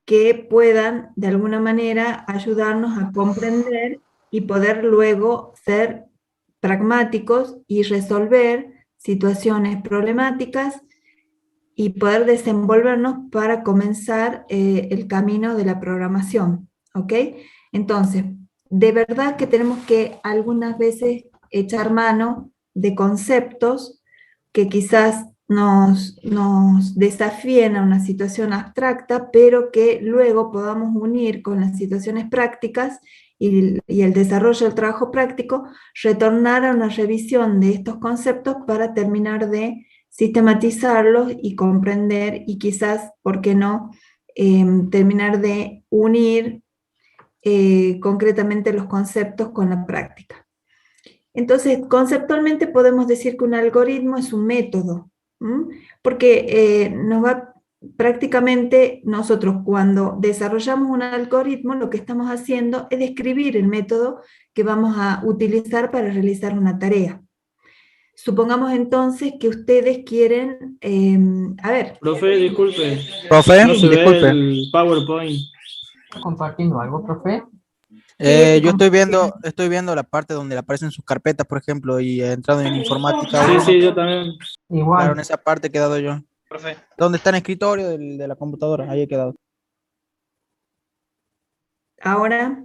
que puedan de alguna manera ayudarnos a comprender y poder luego ser pragmáticos y resolver situaciones problemáticas y poder desenvolvernos para comenzar el camino de la programación, ¿ok? Entonces, de verdad que tenemos que algunas veces echar mano de conceptos que quizás nos desafíen a una situación abstracta, pero que luego podamos unir con las situaciones prácticas y el desarrollo del trabajo práctico, retornar a una revisión de estos conceptos para terminar de sistematizarlos y comprender y quizás, ¿por qué no?, terminar de unir concretamente los conceptos con la práctica. Entonces, conceptualmente podemos decir que un algoritmo es un método, ¿m? Porque nos va prácticamente nosotros cuando desarrollamos un algoritmo, lo que estamos haciendo es describir el método que vamos a utilizar para realizar una tarea. Supongamos entonces que ustedes quieren, a ver, Profe, disculpe, Profe, no se sí, ve disculpe. el PowerPoint. Compartiendo algo, profe. sí, estoy Yo compartiendo. estoy viendo la parte donde le aparecen sus carpetas, por ejemplo, y he entrado en informática Sí, uno. sí, yo también. Claro, en Igual. esa parte he quedado yo. Profe, ¿Dónde está el escritorio de la computadora? Ahí he quedado. Ahora,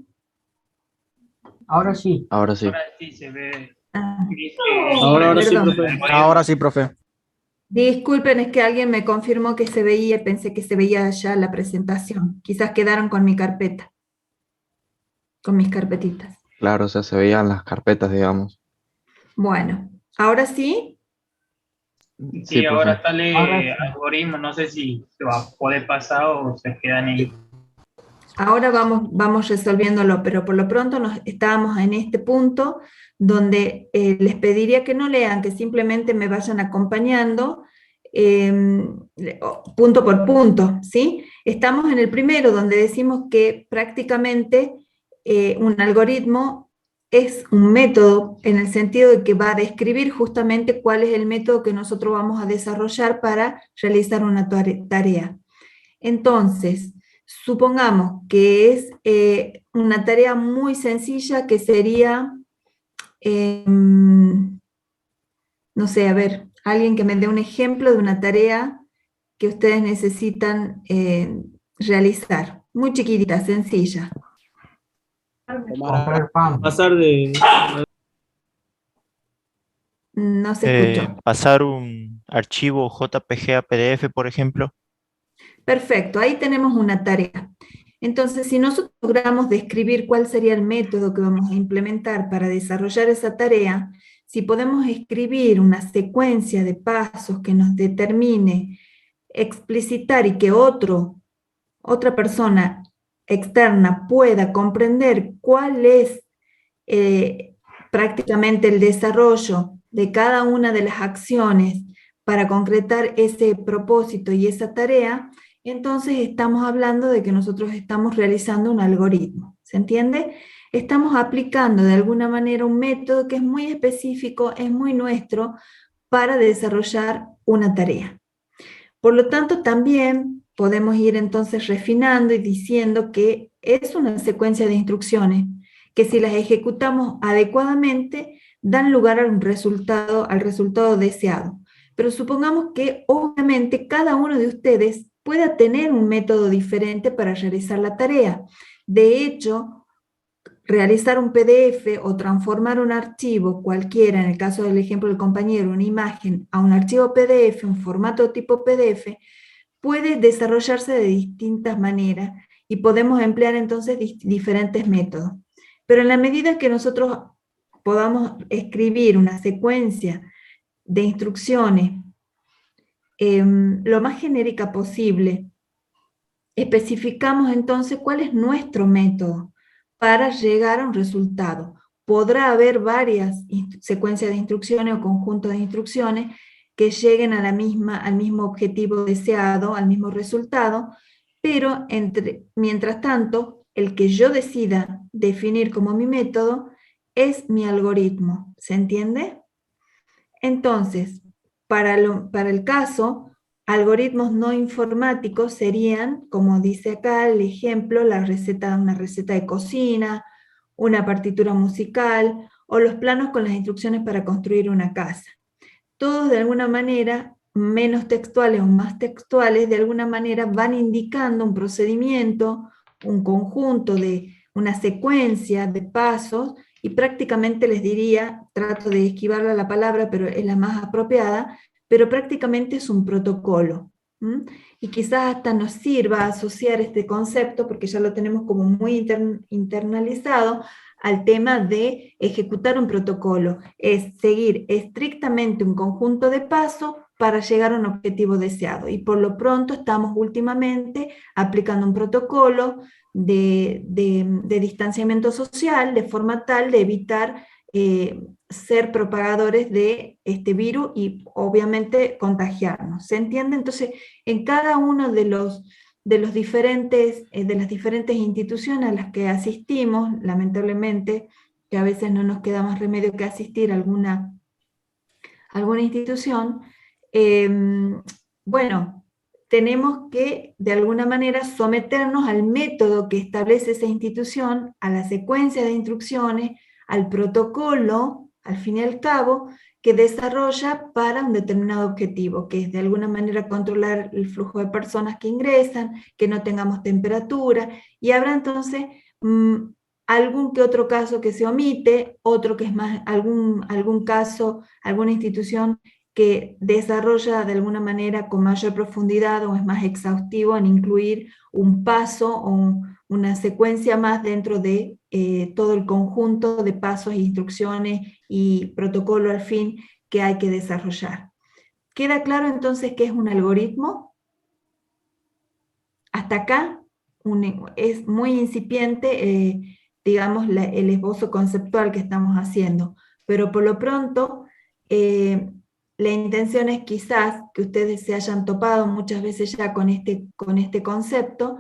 Ahora sí. Ahora sí. ahora sí se ve ah, gris Ahora sí, perdón. profe. Ahora sí, profe. Disculpen, es que alguien me confirmó que se veía, pensé que se veía ya la presentación. Quizás quedaron con mi carpeta, con mis carpetitas. Claro, o sea, se veían las carpetas, digamos. Bueno, ahora sí, Sí, Sí, ahora profe. Ahora sale sí. algoritmo, no sé si se va a poder pasar o se quedan ahí. ahora vamos resolviéndolo, pero por lo pronto estábamos en este punto donde les pediría que no lean, que simplemente me vayan acompañando punto por punto, ¿sí? Estamos en el primero donde decimos que prácticamente un algoritmo es un método en el sentido de que va a describir justamente cuál es el método que nosotros vamos a desarrollar para realizar una tarea. Entonces, supongamos que es una tarea muy sencilla que sería, no sé, a ver, alguien que me dé un ejemplo de una tarea que ustedes necesitan realizar. Muy chiquitita, sencilla. Comprar pan. Pasar de. No se escuchó. Pasar un archivo JPG a PDF, por ejemplo. Perfecto, ahí tenemos una tarea. Entonces, si nosotros logramos describir cuál sería el método que vamos a implementar para desarrollar esa tarea, si podemos escribir una secuencia de pasos que nos determine explicitar y que otra persona externa pueda comprender cuál es prácticamente el desarrollo de cada una de las acciones para concretar ese propósito y esa tarea, entonces estamos hablando de que nosotros estamos realizando un algoritmo. ¿Se entiende? Estamos aplicando de alguna manera un método que es muy específico, es muy nuestro para desarrollar una tarea. Por lo tanto, también podemos ir entonces refinando y diciendo que es una secuencia de instrucciones que si las ejecutamos adecuadamente dan lugar al resultado deseado. Pero supongamos que obviamente cada uno de ustedes pueda tener un método diferente para realizar la tarea. De hecho, realizar un PDF o transformar un archivo cualquiera, en el caso del ejemplo del compañero, una imagen a un archivo PDF, un formato tipo PDF, puede desarrollarse de distintas maneras y podemos emplear entonces diferentes métodos. Pero en la medida que nosotros podamos escribir una secuencia de instrucciones lo más genérica posible, especificamos entonces cuál es nuestro método para llegar a un resultado. Podrá haber varias secuencias de instrucciones o conjuntos de instrucciones que lleguen a al mismo objetivo deseado, al mismo resultado, pero mientras tanto, el que yo decida definir como mi método es mi algoritmo. ¿Se entiende? Entonces, para el caso, algoritmos no informáticos serían, como dice acá el ejemplo, una receta de cocina, una partitura musical, o los planos con las instrucciones para construir una casa. Todos de alguna manera, menos textuales o más textuales, de alguna manera van indicando un procedimiento, un conjunto de una secuencia de pasos, y prácticamente les diría, trato de esquivarle la palabra, pero es la más apropiada, pero prácticamente es un protocolo. ¿Mm? Y quizás hasta nos sirva asociar este concepto, porque ya lo tenemos como muy internalizado, al tema de ejecutar un protocolo. Es seguir estrictamente un conjunto de pasos para llegar a un objetivo deseado. Y por lo pronto estamos últimamente aplicando un protocolo de distanciamiento social, de forma tal de evitar ser propagadores de este virus y obviamente contagiarnos. ¿Se entiende? Entonces, en cada uno de las diferentes instituciones a las que asistimos, lamentablemente, que a veces no nos queda más remedio que asistir a alguna institución, bueno, tenemos que de alguna manera someternos al método que establece esa institución, a la secuencia de instrucciones, al protocolo, al fin y al cabo, que desarrolla para un determinado objetivo, que es de alguna manera controlar el flujo de personas que ingresan, que no tengamos temperatura, y habrá entonces algún que otro caso que se omite, otro que es más, algún caso, alguna institución que desarrolla de alguna manera con mayor profundidad o es más exhaustivo en incluir un paso o una secuencia más dentro de todo el conjunto de pasos, instrucciones y protocolo al fin que hay que desarrollar. ¿Queda claro entonces qué es un algoritmo? Hasta acá es muy incipiente, digamos, el esbozo conceptual que estamos haciendo, pero por lo pronto la intención es quizás que ustedes se hayan topado muchas veces ya con este concepto,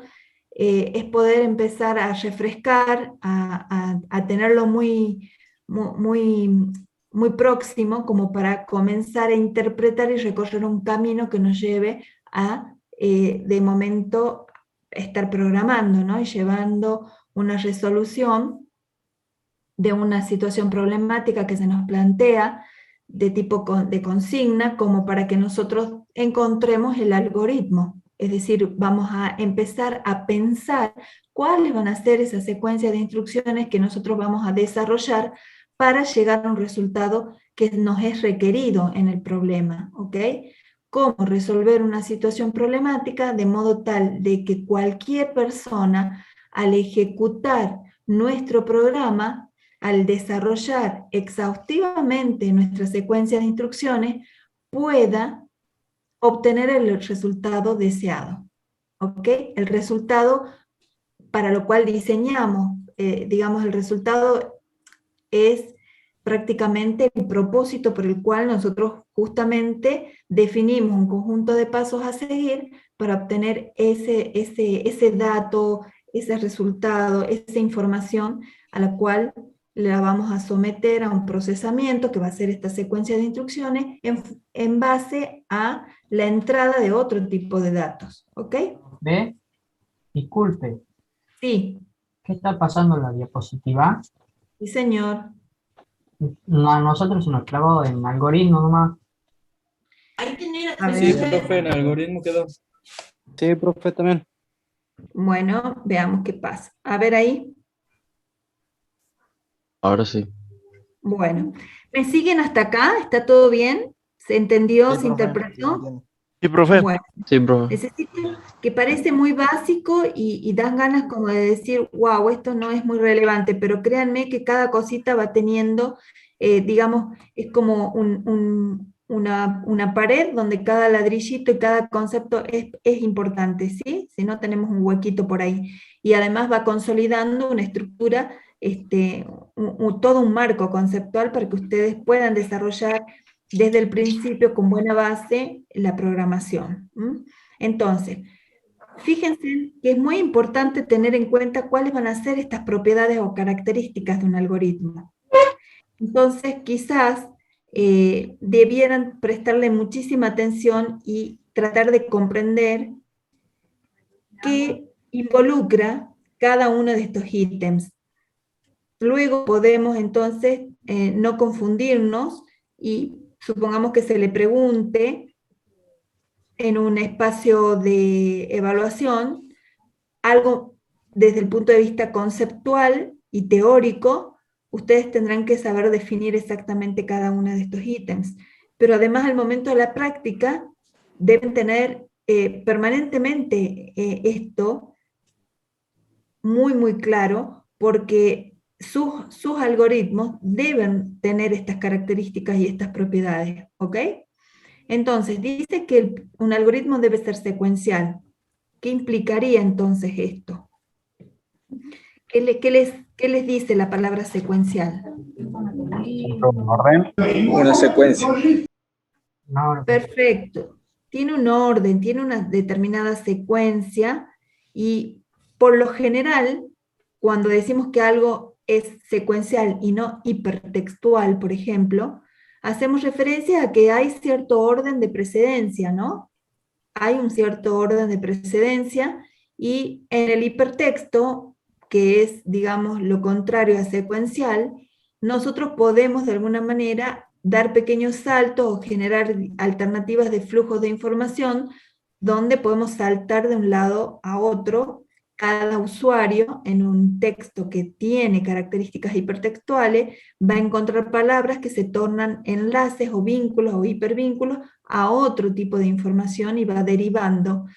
es poder empezar a refrescar, a tenerlo muy, muy, muy próximo como para comenzar a interpretar y recorrer un camino que nos lleve a, de momento, estar programando, ¿no? Y llevando una resolución de una situación problemática que se nos plantea de tipo de consigna, como para que nosotros encontremos el algoritmo. Es decir, vamos a empezar a pensar cuáles van a ser esas secuencias de instrucciones que nosotros vamos a desarrollar para llegar a un resultado que nos es requerido en el problema, ¿ok? Cómo resolver una situación problemática de modo tal de que cualquier persona, al ejecutar nuestro programa, al desarrollar exhaustivamente nuestra secuencia de instrucciones, pueda obtener el resultado deseado, ¿ok? El resultado para lo cual diseñamos, digamos, el resultado es prácticamente el propósito por el cual nosotros justamente definimos un conjunto de pasos a seguir para obtener ese dato, ese resultado, esa información a la cual la vamos a someter a un procesamiento que va a ser esta secuencia de instrucciones en base a la entrada de otro tipo de datos, ¿ok? ¿Ve? Disculpe, Sí, ¿qué está pasando en la diapositiva? sí señor. No, a nosotros se nos clavó en algoritmo nomás. A Sí, ver, profe, el algoritmo quedó. Sí, profe, también. bueno, veamos qué pasa. A ver ahí. Ahora sí. Bueno, ¿me siguen hasta acá? ¿Está todo bien? ¿Se entendió? Sí, ¿Se profe. interpretó? Sí, profe. Bueno, Sí, profe. necesito que parece muy básico y dan ganas como de decir, wow, esto no es muy relevante, pero créanme que cada cosita va teniendo, digamos, es como una pared donde cada ladrillito y cada concepto es importante, ¿sí? Si no tenemos un huequito por ahí. Y además va consolidando una estructura, todo un marco conceptual para que ustedes puedan desarrollar desde el principio con buena base la programación. Entonces, fíjense que es muy importante tener en cuenta cuáles van a ser estas propiedades o características de un algoritmo. Entonces, quizás debieran prestarle muchísima atención y tratar de comprender qué involucra cada uno de estos ítems. Luego podemos entonces no confundirnos y supongamos que se le pregunte en un espacio de evaluación algo desde el punto de vista conceptual y teórico. Ustedes tendrán que saber definir exactamente cada uno de estos ítems. Pero además al momento de la práctica deben tener permanentemente esto muy claro, porque sus algoritmos deben tener estas características y estas propiedades, ¿ok? Entonces, dice que un algoritmo debe ser secuencial. ¿Qué implicaría entonces esto? ¿Qué les dice la palabra secuencial? Una secuencia. No, Perfecto. Tiene un orden, tiene una determinada secuencia, y por lo general, cuando decimos que algo es secuencial y no hipertextual, por ejemplo, hacemos referencia a que hay cierto orden de precedencia, ¿no? Hay un cierto orden de precedencia, y en el hipertexto, que es, digamos, lo contrario a secuencial, nosotros podemos de alguna manera dar pequeños saltos o generar alternativas de flujos de información donde podemos saltar de un lado a otro. Cada usuario en un texto que tiene características hipertextuales va a encontrar palabras que se tornan enlaces o vínculos o hipervínculos a otro tipo de información y va derivando.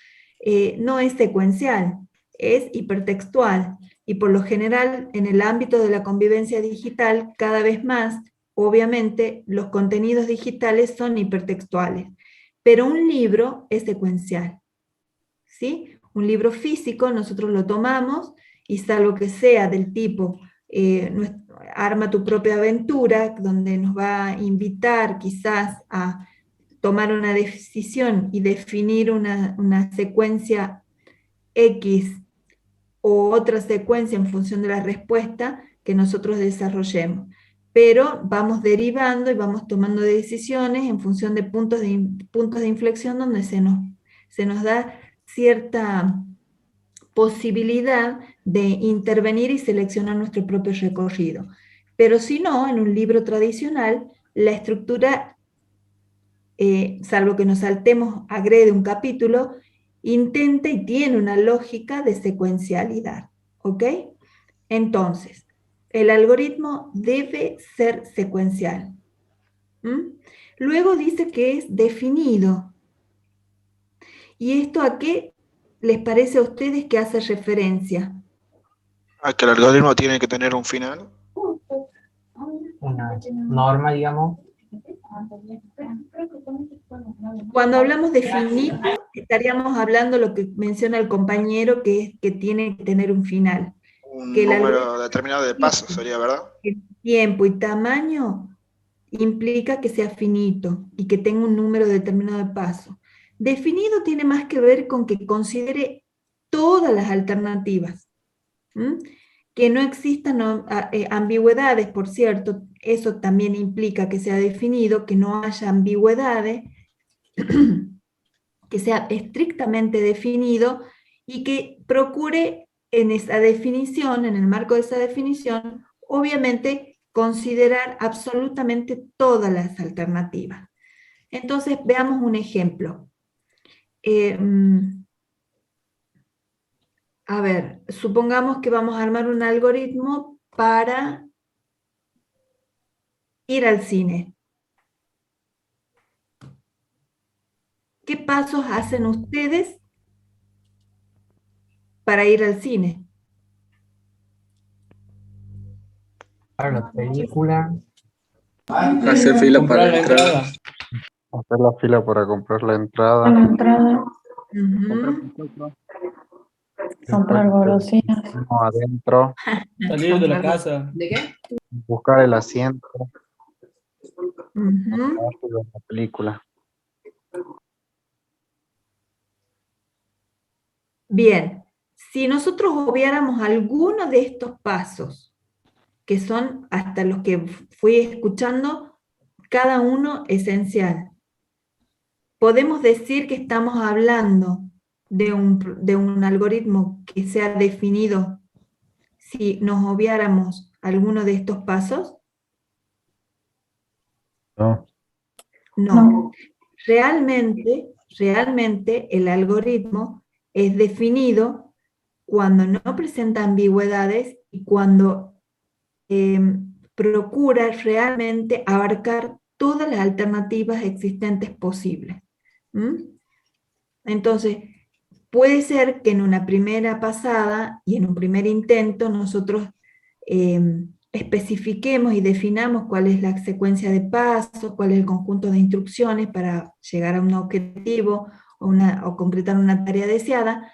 No es secuencial, es hipertextual, y por lo general en el ámbito de la convivencia digital cada vez más, obviamente, los contenidos digitales son hipertextuales, pero un libro es secuencial, ¿sí? Un libro físico nosotros lo tomamos y salvo que sea del tipo arma tu propia aventura, donde nos va a invitar quizás a tomar una decisión y definir una secuencia X o otra secuencia en función de la respuesta que nosotros desarrollemos. Pero vamos derivando y vamos tomando decisiones en función de puntos de inflexión donde se nos da cierta posibilidad de intervenir y seleccionar nuestro propio recorrido. Pero si no, en un libro tradicional, la estructura, salvo que nos saltemos, agrede un capítulo, intenta y tiene una lógica de secuencialidad, ¿ok? Entonces, el algoritmo debe ser secuencial. Luego dice que es definido. ¿Y esto a qué les parece a ustedes que hace referencia? A que el algoritmo tiene que tener un final. una norma, digamos. Cuando hablamos de finito, estaríamos hablando lo que menciona el compañero, que es que tiene que tener un final. Un Que el número determinado de pasos sería, ¿verdad? el tiempo y tamaño implica que sea finito y que tenga un número determinado de pasos. Definido tiene más que ver con que considere todas las alternativas. Que no existan ambigüedades, por cierto, eso también implica que sea definido, que no haya ambigüedades, que sea estrictamente definido y que procure en esa definición, en el marco de esa definición, obviamente considerar absolutamente todas las alternativas. Entonces, veamos un ejemplo. A ver, supongamos que vamos a armar un algoritmo para ir al cine. ¿Qué pasos hacen ustedes para ir al cine? Para la película, Hacer fila para Comprar la la entrada. entrada. Hacer la fila para comprar la entrada. Ujú. Comprar golosinas. Uno adentro, Salir de la casa. ¿De qué? buscar el asiento, Ujú. de la película. Bien, si nosotros obviáramos alguno de estos pasos, que son hasta los que fui escuchando, cada uno esencial. podemos decir que estamos hablando de un algoritmo que sea definido si nos obviáramos alguno de estos pasos. No. No. Realmente el algoritmo es definido cuando no presenta ambigüedades y cuando procura realmente abarcar todas las alternativas existentes posibles. Entonces, puede ser que en una primera pasada y en un primer intento nosotros especifiquemos y definamos cuál es la secuencia de pasos, cuál es el conjunto de instrucciones para llegar a un objetivo o concretar una tarea deseada,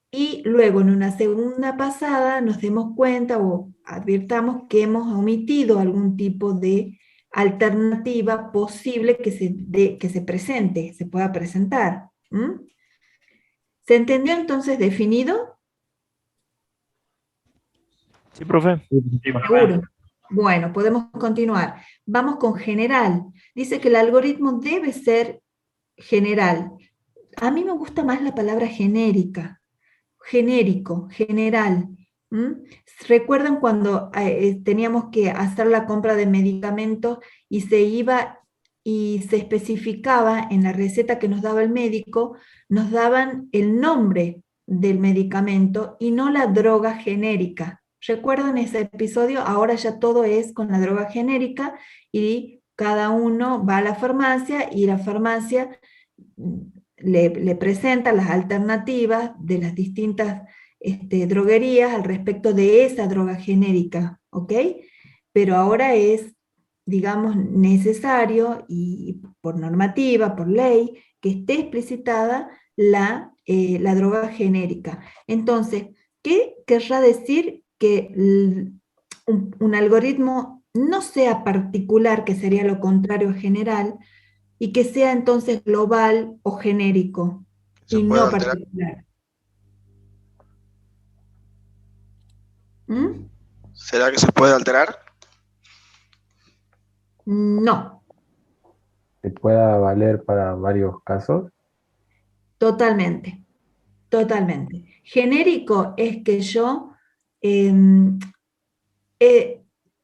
y luego en una segunda pasada nos demos cuenta o advirtamos que hemos omitido algún tipo de alternativa posible que se presente, se pueda presentar. ¿Se entendió entonces definido? Sí, profe. Sí, profe. Seguro. Bueno, podemos continuar. Vamos con general. Dice que el algoritmo debe ser general. A mí me gusta más la palabra genérica. Genérico, general. ¿Recuerdan cuando teníamos que hacer la compra de medicamentos y se iba y se especificaba en la receta que nos daba el médico, nos daban el nombre del medicamento y no la droga genérica? ¿Recuerdan ese episodio? Ahora ya todo es con la droga genérica y cada uno va a la farmacia y la farmacia le presenta las alternativas de las distintas droguerías al respecto de esa droga genérica, ¿ok? Pero ahora es, digamos, necesario y por normativa, por ley, que esté explicitada la droga genérica. Entonces, ¿qué querrá decir que un algoritmo no sea particular, que sería lo contrario a general, y que sea entonces global o genérico y no particular? ¿Será que se puede alterar? No, ¿Se pueda valer para varios casos? totalmente, totalmente. Genérico es que yo,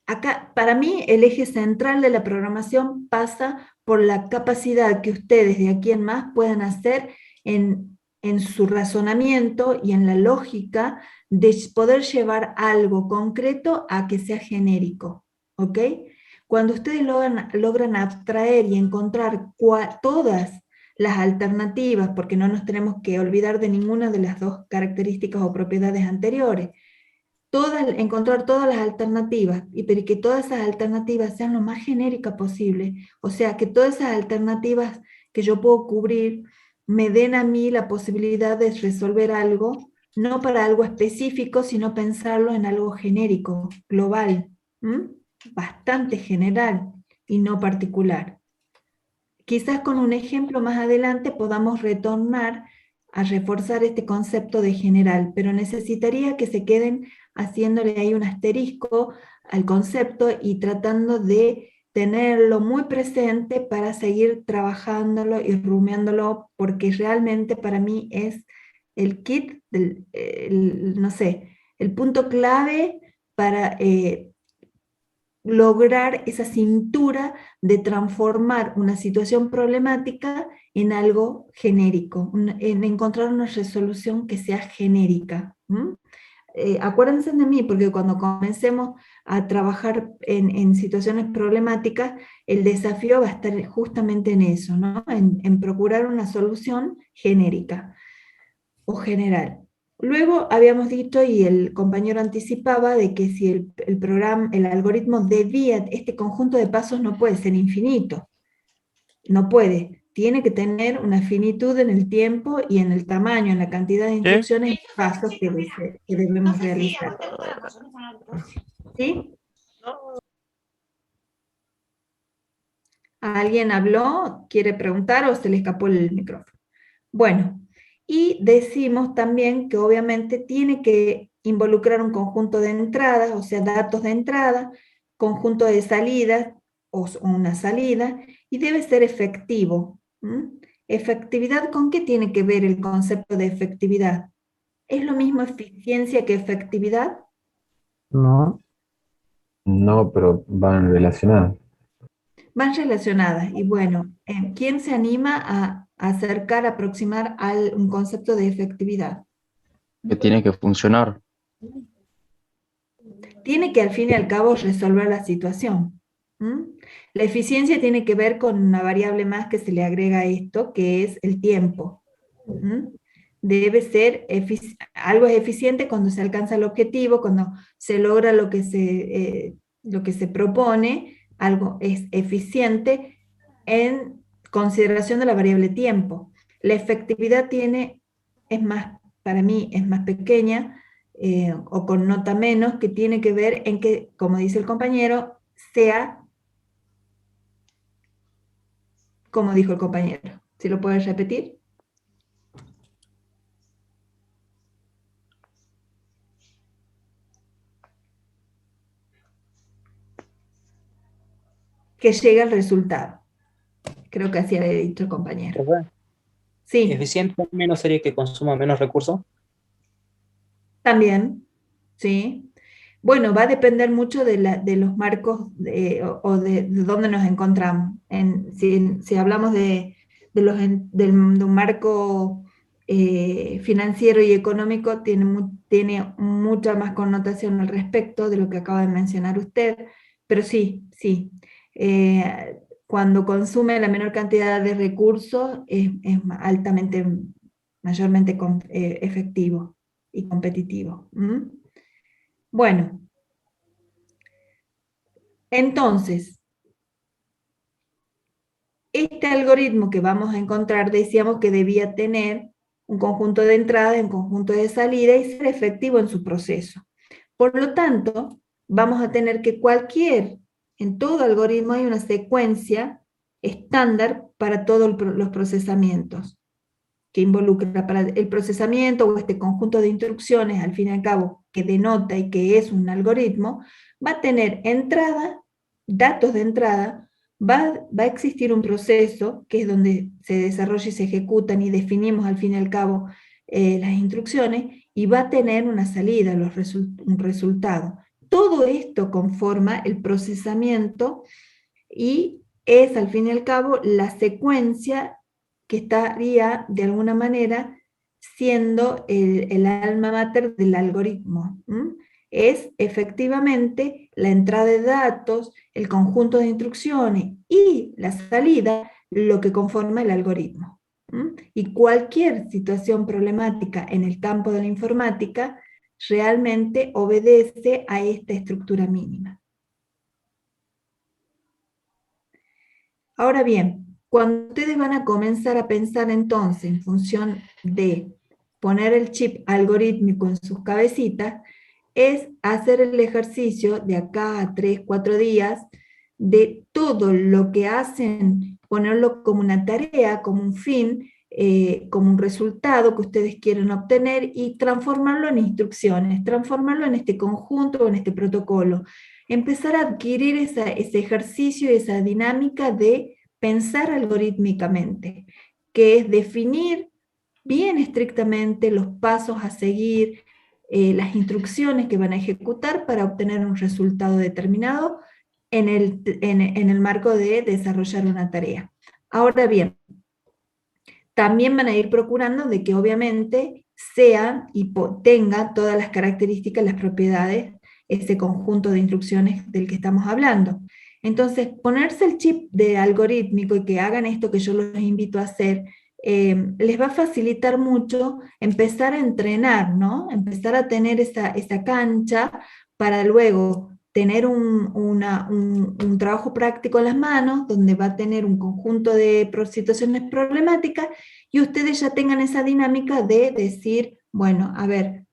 acá, para mí el eje central de la programación pasa por la capacidad que ustedes de aquí en más puedan hacer en su razonamiento y en la lógica de poder llevar algo concreto a que sea genérico, ¿ok? Cuando ustedes logran abstraer y encontrar todas las alternativas, porque no nos tenemos que olvidar de ninguna de las dos características o propiedades anteriores, encontrar todas las alternativas, pero que todas esas alternativas sean lo más genéricas posible, o sea, que todas esas alternativas que yo puedo cubrir me den a mí la posibilidad de resolver algo, no para algo específico, sino pensarlo en algo genérico, global, bastante general y no particular. Quizás con un ejemplo más adelante podamos retornar a reforzar este concepto de general, pero necesitaría que se queden haciéndole ahí un asterisco al concepto y tratando de tenerlo muy presente para seguir trabajándolo y rumiándolo, porque realmente para mí es el kit, no sé, el punto clave para lograr esa cintura de transformar una situación problemática en algo genérico, en encontrar una resolución que sea genérica. Acuérdense de mí, porque cuando comencemos a trabajar en situaciones problemáticas, el desafío va a estar justamente en eso, ¿no? En procurar una solución genérica o general. Luego habíamos dicho, y el compañero anticipaba, de que si el programa, el algoritmo debía, este conjunto de pasos no puede ser infinito, no puede, tiene que tener una finitud en el tiempo y en el tamaño, en la cantidad de instrucciones y pasos que debemos realizar. ¿Sí? ¿Alguien habló? ¿Quiere preguntar o se le escapó el micrófono? Bueno, y decimos también que obviamente tiene que involucrar un conjunto de entradas, o sea, datos de entrada, conjunto de salidas o una salida, y debe ser efectivo. ¿Efectividad con qué tiene que ver el concepto de efectividad? ¿Es lo mismo eficiencia que efectividad? No, No, pero van relacionadas. Van relacionadas. Y bueno, ¿quién se anima a acercar, a aproximar a un concepto de efectividad? Que tiene que funcionar. Tiene que al fin y al cabo resolver la situación. ¿Mm? La eficiencia tiene que ver con una variable más que se le agrega a esto, que es el tiempo. ¿Mm? Debe ser, algo es eficiente cuando se alcanza el objetivo, cuando se logra lo que se propone, algo es eficiente en consideración de la variable tiempo. La efectividad es más, para mí, es más pequeña, o connota menos, que tiene que ver en que, como dice el compañero, sea como dijo el compañero. ¿Si lo puedes repetir? Que llegue al resultado. Creo que así había dicho el compañero. Sí, ¿Eficiente menos sería que consuma menos recursos? también, sí. Bueno, va a depender mucho de los marcos o de dónde nos encontramos. Si hablamos de un marco financiero y económico, tiene mucha más connotación al respecto de lo que acaba de mencionar usted, pero sí, sí. Cuando consume la menor cantidad de recursos, es altamente, mayormente efectivo y competitivo. ¿Mm? Bueno, entonces, este algoritmo que vamos a encontrar, decíamos que debía tener un conjunto de entrada y un conjunto de salida y ser efectivo en su proceso. Por lo tanto, vamos a tener que en todo algoritmo hay una secuencia estándar para todos los procesamientos, que involucra para el procesamiento o este conjunto de instrucciones, al fin y al cabo, que denota y que es un algoritmo, va a tener entrada, datos de entrada, va a existir un proceso, que es donde se desarrolla y se ejecutan y definimos al fin y al cabo las instrucciones, y va a tener una salida, un resultado. Todo esto conforma el procesamiento y es al fin y al cabo la secuencia que estaría de alguna manera siendo el alma mater del algoritmo. ¿Mm? Es efectivamente la entrada de datos, el conjunto de instrucciones y la salida lo que conforma el algoritmo. ¿Mm? Y cualquier situación problemática en el campo de la informática realmente obedece a esta estructura mínima. Ahora bien, cuando ustedes van a comenzar a pensar entonces en función de poner el chip algorítmico en sus cabecitas, es hacer el ejercicio de acá a 3, 4 días de todo lo que hacen, ponerlo como una tarea, como un fin, como un resultado que ustedes quieren obtener y transformarlo en instrucciones, transformarlo en este conjunto o en este protocolo. Empezar a adquirir ese ejercicio y esa dinámica de pensar algorítmicamente, que es definir bien estrictamente los pasos a seguir, las instrucciones que van a ejecutar para obtener un resultado determinado en el marco de desarrollar una tarea. Ahora bien, también van a ir procurando de que obviamente sea y tenga todas las características, las propiedades, ese conjunto de instrucciones del que estamos hablando. Entonces, ponerse el chip de algorítmico y que hagan esto que yo los invito a hacer, les va a facilitar mucho empezar a entrenar, ¿no? Empezar a tener esa cancha para luego tener un trabajo práctico en las manos, donde va a tener un conjunto de situaciones problemáticas, y ustedes ya tengan esa dinámica de decir, bueno, a ver,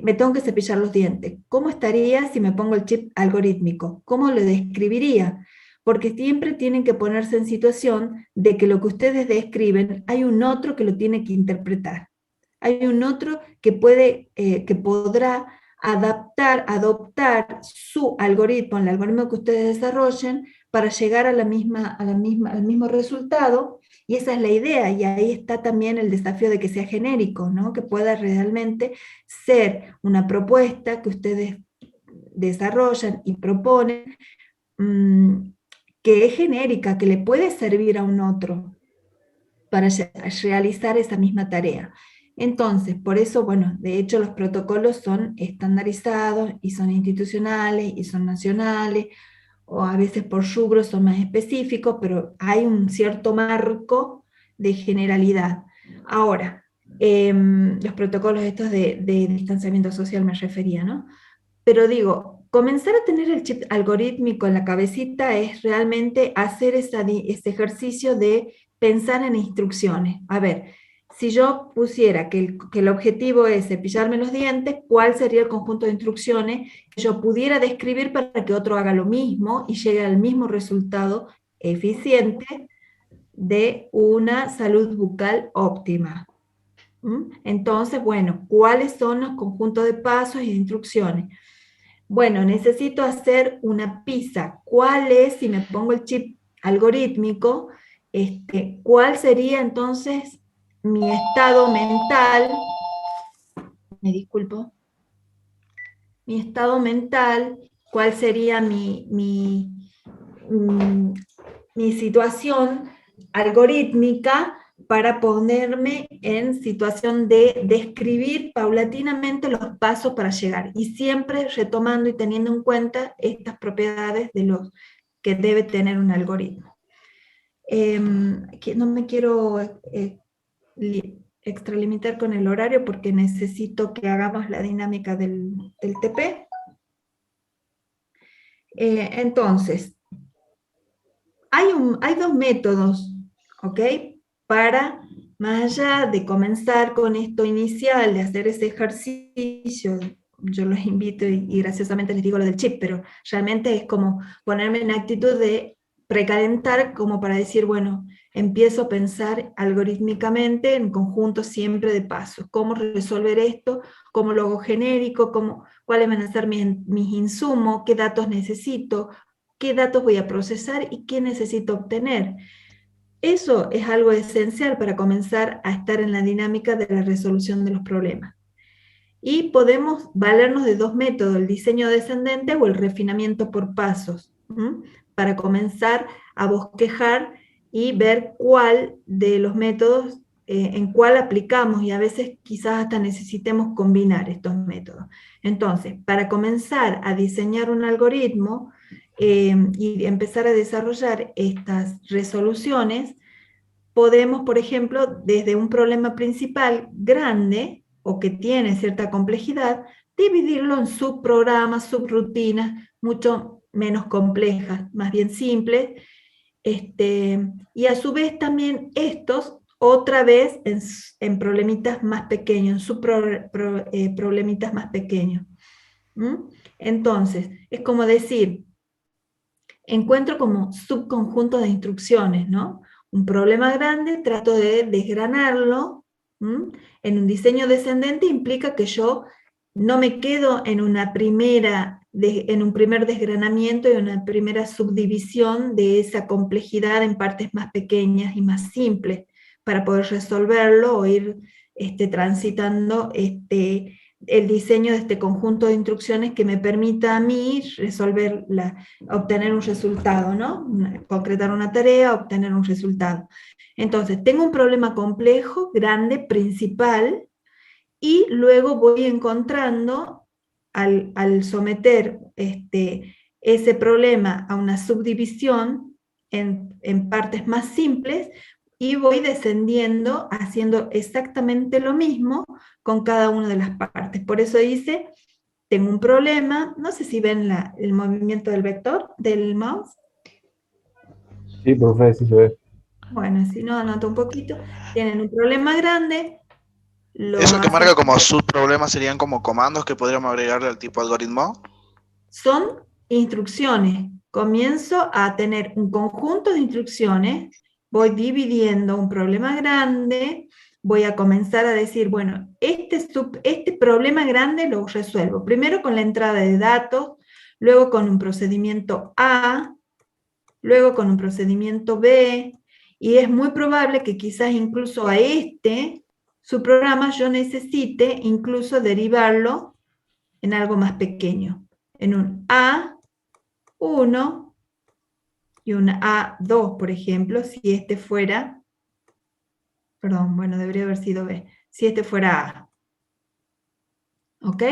me tengo que cepillar los dientes. ¿Cómo estaría si me pongo el chip algorítmico? ¿Cómo lo describiría? Porque siempre tienen que ponerse en situación de que lo que ustedes describen, hay un otro que lo tiene que interpretar. Hay un otro que podrá adoptar su algoritmo, el algoritmo que ustedes desarrollen, para llegar al mismo resultado, y esa es la idea, y ahí está también el desafío de que sea genérico, ¿no? Que pueda realmente ser una propuesta que ustedes desarrollan y proponen, que es genérica, que le puede servir a un otro para realizar esa misma tarea. Entonces, por eso, bueno, de hecho los protocolos son estandarizados y son institucionales y son nacionales, o a veces por rubros son más específicos, pero hay un cierto marco de generalidad. Ahora, los protocolos estos de distanciamiento social me refería, ¿no? Pero digo, comenzar a tener el chip algorítmico en la cabecita es realmente hacer ese ejercicio de pensar en instrucciones. A ver, si yo pusiera que el objetivo es cepillarme los dientes, ¿cuál sería el conjunto de instrucciones que yo pudiera describir para que otro haga lo mismo y llegue al mismo resultado eficiente de una salud bucal óptima? Entonces, bueno, ¿cuáles son los conjuntos de pasos y de instrucciones? Bueno, necesito hacer una pizza. ¿Cuál es, si me pongo el chip algorítmico, cuál sería entonces mi estado mental? Me disculpo. Mi estado mental, ¿cuál sería mi situación algorítmica para ponerme en situación de describir paulatinamente los pasos para llegar, y siempre retomando y teniendo en cuenta estas propiedades de los que debe tener un algoritmo. No me quiero extralimitar con el horario porque necesito que hagamos la dinámica del TP. Entonces, hay dos métodos, ¿ok? Para, más allá de comenzar con esto inicial, de hacer ese ejercicio, yo los invito y graciosamente les digo lo del chip, pero realmente es como ponerme en actitud de precalentar, como para decir, bueno, empiezo a pensar algorítmicamente en conjunto siempre de pasos. ¿Cómo resolver esto? ¿Cómo lo hago genérico? ¿Cuáles van a ser mis insumos? ¿Qué datos necesito? ¿Qué datos voy a procesar? ¿Y qué necesito obtener? Eso es algo esencial para comenzar a estar en la dinámica de la resolución de los problemas. Y podemos valernos de dos métodos, el diseño descendente o el refinamiento por pasos, para comenzar a bosquejar y ver cuál de los métodos, en cuál aplicamos, y a veces quizás hasta necesitemos combinar estos métodos. Entonces, para comenzar a diseñar un algoritmo, y empezar a desarrollar estas resoluciones, podemos, por ejemplo, desde un problema principal grande, o que tiene cierta complejidad, dividirlo en subprogramas, subrutinas, mucho menos complejas, más bien simples, y a su vez también estos, otra vez, en problemitas más pequeños, en problemitas más pequeños. Entonces, es como decir, encuentro como subconjunto de instrucciones, ¿no? Un problema grande, trato de desgranarlo. En un diseño descendente implica que yo no me quedo en un primer desgranamiento y una primera subdivisión de esa complejidad en partes más pequeñas y más simples, para poder resolverlo o ir transitando el diseño de este conjunto de instrucciones que me permita a mí obtener un resultado, ¿no? Concretar una tarea, obtener un resultado. Entonces, tengo un problema complejo, grande, principal, y luego voy encontrando, al someter ese problema a una subdivisión en partes más simples, y voy descendiendo, haciendo exactamente lo mismo con cada una de las partes. Por eso dice, tengo un problema, no sé si ven el movimiento del vector, del mouse. Sí, profe, sí se ve. Bueno, si no, anoto un poquito. Tienen un problema grande. Eso que marca como subproblemas serían como comandos que podríamos agregarle al tipo algoritmo. Son instrucciones. Comienzo a tener un conjunto de instrucciones, voy dividiendo un problema grande, voy a comenzar a decir, bueno, este problema grande lo resuelvo primero con la entrada de datos, luego con un procedimiento A, luego con un procedimiento B, y es muy probable que quizás incluso a su programa, yo necesite incluso derivarlo en algo más pequeño, en un A1 y un A2, por ejemplo, si este fuera, perdón, bueno, debería haber sido B, si este fuera A. ¿Ok?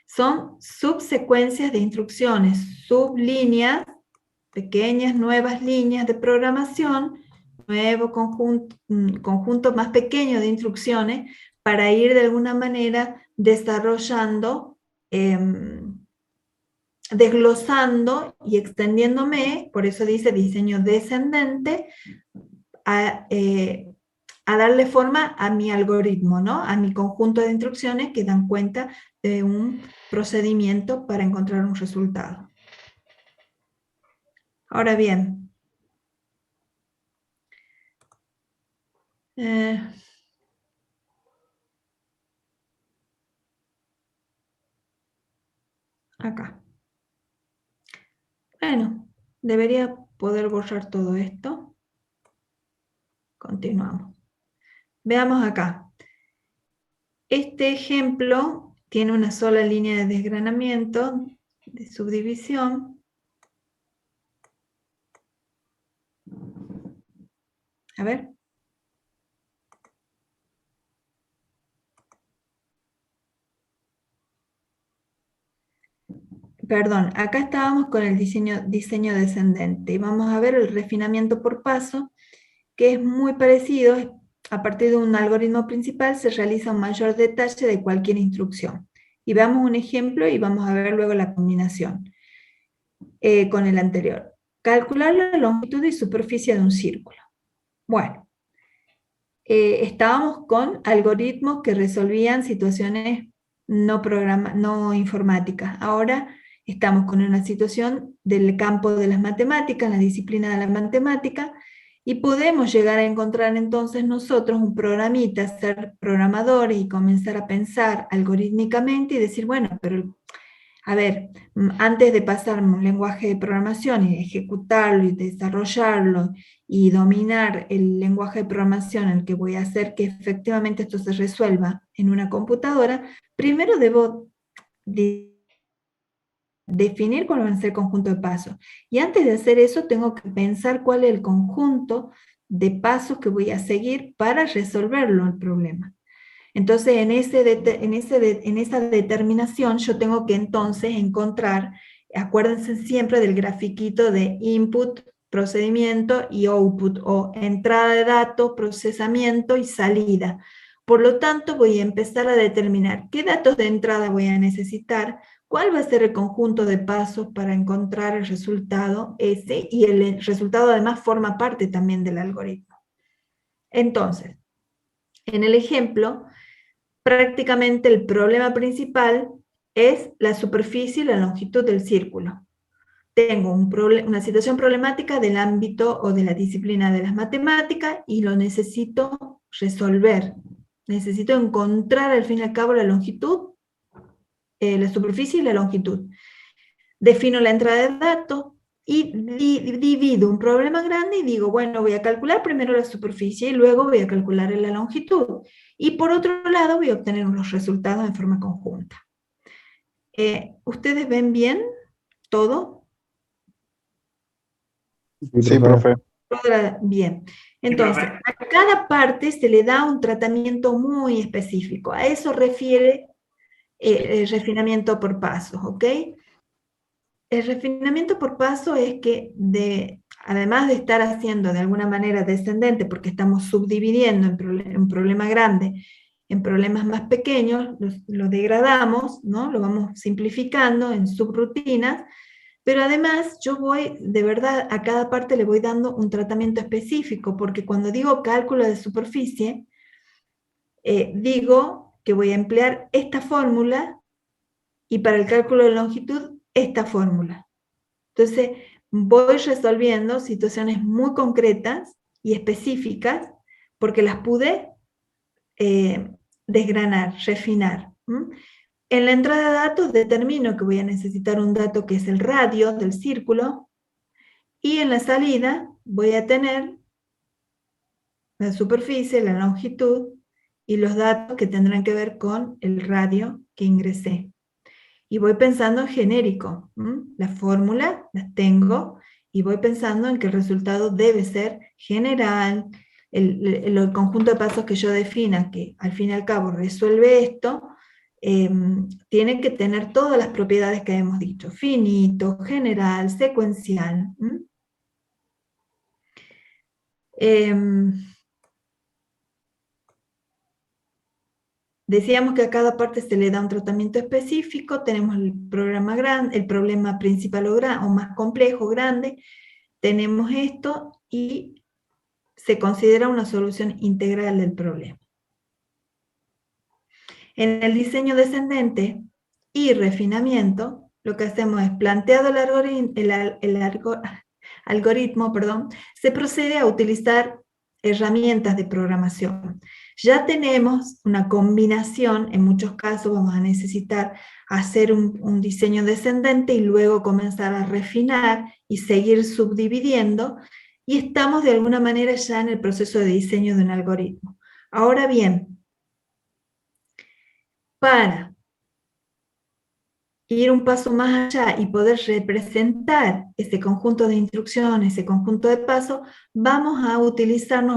Son subsecuencias de instrucciones, sublíneas, pequeñas nuevas líneas de programación, nuevo conjunto más pequeño de instrucciones para ir de alguna manera desarrollando, desglosando y extendiéndome, por eso dice diseño descendente, a darle forma a mi algoritmo, ¿no? A mi conjunto de instrucciones que dan cuenta de un procedimiento para encontrar un resultado. Ahora bien, acá. Bueno, debería poder borrar todo esto. Continuamos. Veamos acá. Este ejemplo tiene una sola línea de desgranamiento, de subdivisión. A ver. Perdón, acá estábamos con el diseño descendente y vamos a ver el refinamiento por paso, que es muy parecido. A partir de un algoritmo principal se realiza un mayor detalle de cualquier instrucción. Y veamos un ejemplo y vamos a ver luego la combinación con el anterior. Calcular la longitud y superficie de un círculo. Bueno, estábamos con algoritmos que resolvían situaciones no informáticas. Ahora estamos con una situación del campo de las matemáticas, la disciplina de la matemática, y podemos llegar a encontrar entonces nosotros un programita, ser programadores y comenzar a pensar algorítmicamente y decir, bueno, pero a ver, antes de pasarme un lenguaje de programación y ejecutarlo y desarrollarlo y dominar el lenguaje de programación en el que voy a hacer que efectivamente esto se resuelva en una computadora, primero debo definir cuál va a ser el conjunto de pasos. Y antes de hacer eso, tengo que pensar cuál es el conjunto de pasos que voy a seguir para resolverlo el problema. Entonces, en esa determinación, yo tengo que entonces encontrar, acuérdense siempre del grafiquito de input, procedimiento y output, o entrada de datos, procesamiento y salida. Por lo tanto, voy a empezar a determinar qué datos de entrada voy a necesitar, cuál va a ser el conjunto de pasos para encontrar el resultado ese, y el resultado además forma parte también del algoritmo. Entonces, en el ejemplo, prácticamente el problema principal es la superficie y la longitud del círculo. Tengo una situación problemática del ámbito o de la disciplina de las matemáticas y lo necesito resolver. Necesito encontrar al fin y al cabo la longitud, la superficie y la longitud. Defino la entrada de datos y divido un problema grande y digo, bueno, voy a calcular primero la superficie y luego voy a calcular la longitud. Y por otro lado voy a obtener unos resultados en forma conjunta. ¿Ustedes ven bien todo? Sí, profe. Bien. Entonces, a cada parte se le da un tratamiento muy específico. A eso refiere el refinamiento por pasos, ¿ok? El refinamiento por paso es que, además de estar haciendo de alguna manera descendente, porque estamos subdividiendo un problema grande en problemas más pequeños, lo degradamos, ¿no? Lo vamos simplificando en subrutinas, pero además yo voy, de verdad, a cada parte le voy dando un tratamiento específico, porque cuando digo cálculo de superficie, digo que voy a emplear esta fórmula, y para el cálculo de longitud, esta fórmula. Entonces, voy resolviendo situaciones muy concretas y específicas, porque las pude desgranar, refinar. En la entrada de datos determino que voy a necesitar un dato que es el radio del círculo, Y en la salida voy a tener la superficie, la longitud y los datos que tendrán que ver con el radio que ingresé. Y voy pensando en genérico. La fórmula las tengo y voy pensando en que el resultado debe ser general, el conjunto de pasos que yo defina, que al fin y al cabo resuelve esto, tiene que tener todas las propiedades que hemos dicho: finito, general, secuencial. Decíamos que a cada parte se le da un tratamiento específico. Tenemos el problema grande, el problema principal o más complejo, grande. Tenemos esto y se considera una solución integral del problema. En el diseño descendente y refinamiento, lo que hacemos es, planteado el algoritmo, se procede a utilizar herramientas de programación. Ya tenemos una combinación, en muchos casos vamos a necesitar hacer un diseño descendente y luego comenzar a refinar y seguir subdividiendo, y estamos de alguna manera ya en el proceso de diseño de un algoritmo. Ahora bien, para ir un paso más allá y poder representar ese conjunto de instrucciones, ese conjunto de pasos, vamos a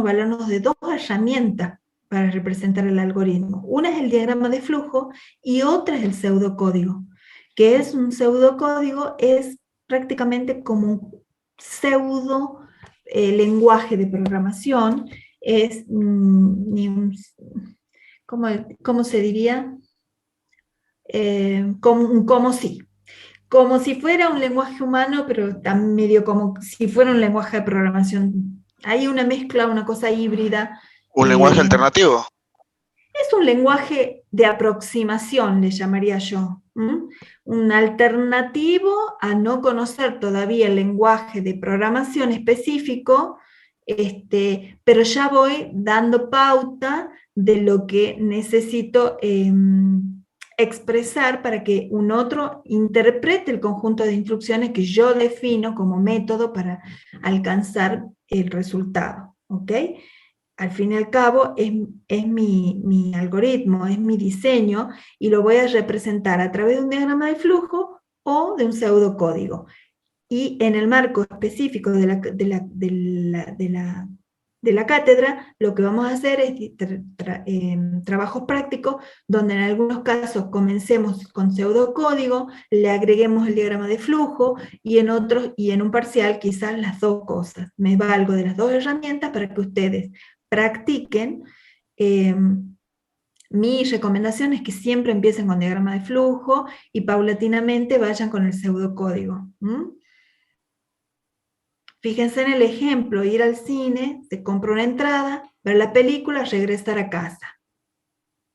valernos de dos herramientas para representar el algoritmo. Una es el diagrama de flujo y otra es el pseudocódigo. ¿Qué es un pseudocódigo? Es prácticamente como un pseudo lenguaje de programación. Es, ¿cómo se diría? Como si fuera un lenguaje humano, pero también medio como si fuera un lenguaje de programación. Hay una mezcla, una cosa híbrida. ¿Un lenguaje alternativo? Es un lenguaje de aproximación, le llamaría yo. Un alternativo a no conocer todavía el lenguaje de programación específico, pero ya voy dando pauta de lo que necesito expresar para que un otro interprete el conjunto de instrucciones que yo defino como método para alcanzar el resultado. ¿Ok? Al fin y al cabo es mi algoritmo, es mi diseño, y lo voy a representar a través de un diagrama de flujo o de un pseudocódigo. Y en el marco específico de la cátedra, lo que vamos a hacer es trabajos prácticos, donde en algunos casos comencemos con pseudocódigo, le agreguemos el diagrama de flujo, y en otros, y en un parcial quizás las dos cosas. Me valgo de las dos herramientas para que ustedes practiquen. Mi recomendación es que siempre empiecen con diagrama de flujo y paulatinamente vayan con el pseudocódigo. Fíjense en el ejemplo: ir al cine, se compra una entrada, ver la película, regresar a casa.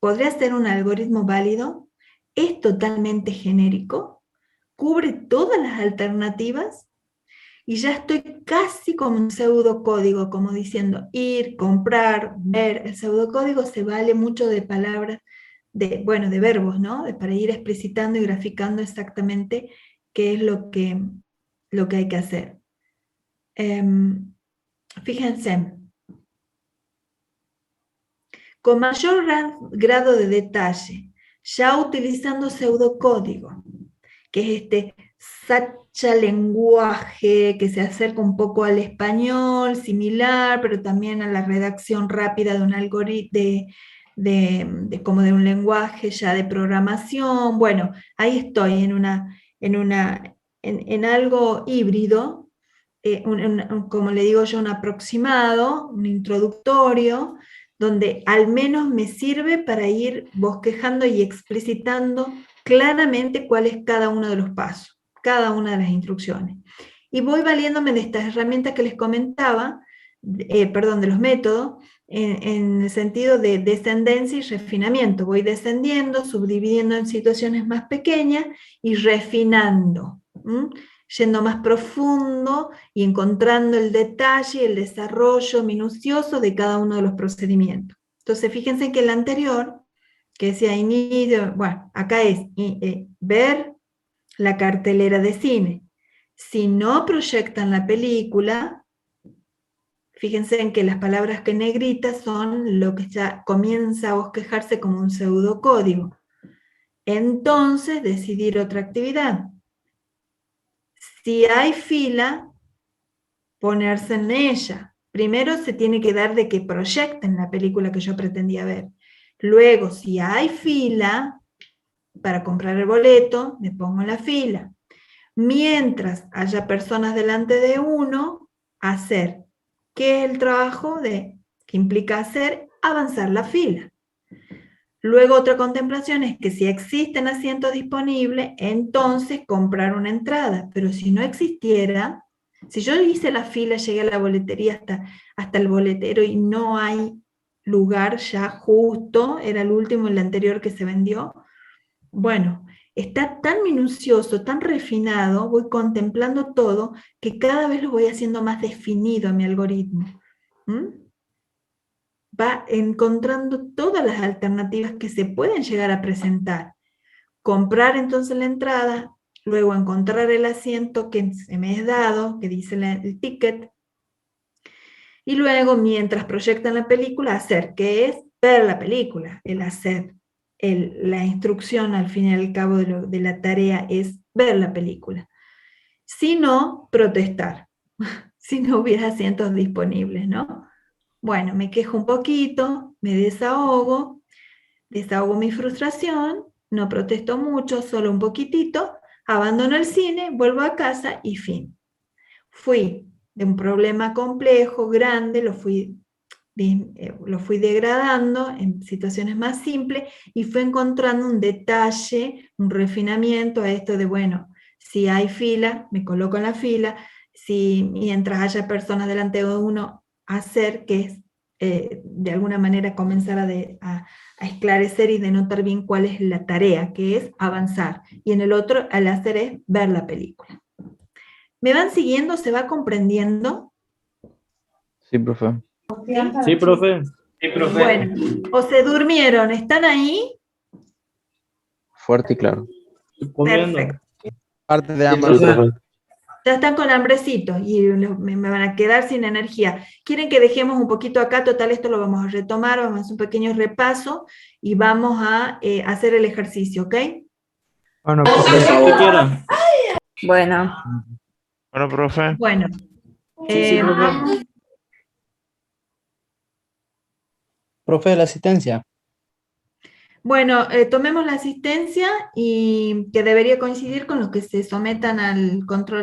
¿Podría ser un algoritmo válido? ¿Es totalmente genérico? ¿Cubre todas las alternativas? Y ya estoy casi como un pseudocódigo, como diciendo ir, comprar, ver. El pseudocódigo se vale mucho de palabras, de verbos, ¿no? Para ir explicitando y graficando exactamente qué es lo que hay que hacer. Fíjense, con mayor grado de detalle, ya utilizando pseudocódigo, que es este sacha lenguaje que se acerca un poco al español, similar, pero también a la redacción rápida de un algoritmo, como de un lenguaje ya de programación. Bueno, ahí estoy en algo híbrido, como le digo yo, un aproximado, un introductorio, donde al menos me sirve para ir bosquejando y explicitando claramente cuál es cada uno de los pasos, cada una de las instrucciones. Y voy valiéndome de estas herramientas que les comentaba, de los métodos, en el sentido de descendencia y refinamiento. Voy descendiendo, subdividiendo en situaciones más pequeñas y refinando, yendo más profundo y encontrando el detalle y el desarrollo minucioso de cada uno de los procedimientos. Entonces, fíjense que el anterior, que decía inicio, bueno, acá es ver la cartelera de cine. Si no proyectan la película, fíjense en que las palabras que negritas son lo que ya comienza a bosquejarse como un pseudocódigo. Entonces, decidir otra actividad. Si hay fila, ponerse en ella. Primero se tiene que dar de que proyecten la película que yo pretendía ver. Luego, si hay fila para comprar el boleto, me pongo en la fila. Mientras haya personas delante de uno, hacer. ¿Qué es el trabajo que implica hacer? Avanzar la fila. Luego otra contemplación es que si existen asientos disponibles, entonces comprar una entrada. Pero si no existiera, si yo hice la fila, llegué a la boletería hasta el boletero y no hay lugar ya justo, era el último, el anterior que se vendió, bueno, está tan minucioso, tan refinado, voy contemplando todo, que cada vez lo voy haciendo más definido a mi algoritmo. Va encontrando todas las alternativas que se pueden llegar a presentar. Comprar entonces la entrada, luego encontrar el asiento que se me es dado, que dice el ticket, y luego, mientras proyectan la película, hacer, que es ver la película, el hacer. La instrucción, al fin y al cabo, de la tarea es ver la película. Si no, protestar, si no hubiera asientos disponibles, ¿no? Bueno, me quejo un poquito, me desahogo mi frustración, no protesto mucho, solo un poquitito, abandono el cine, vuelvo a casa y fin. Fui de un problema complejo, grande, lo fui degradando en situaciones más simples y fui encontrando un detalle, un refinamiento a esto de, bueno, si hay fila, me coloco en la fila, si mientras haya personas delante de uno, hacer que es de alguna manera comenzar a esclarecer y denotar bien cuál es la tarea, que es avanzar, y en el otro, al hacer, es ver la película. ¿Me van siguiendo? ¿Se va comprendiendo? Sí, profe. Sí, profe. Sí, profe. Bueno, o se durmieron, ¿están ahí? Fuerte y claro. Estoy comiendo. Perfecto. Parte de Sí, ambas. profe. Ya están con hambrecitos y me van a quedar sin energía. ¿Quieren que dejemos un poquito acá? Total, esto lo vamos a retomar, vamos a hacer un pequeño repaso y vamos a hacer el ejercicio, ¿ok? Bueno, profe, ¿qué quiera? Bueno, Bueno, profe. Bueno. Sí, profe. Profe, la asistencia. Bueno, tomemos la asistencia y que debería coincidir con los que se sometan al control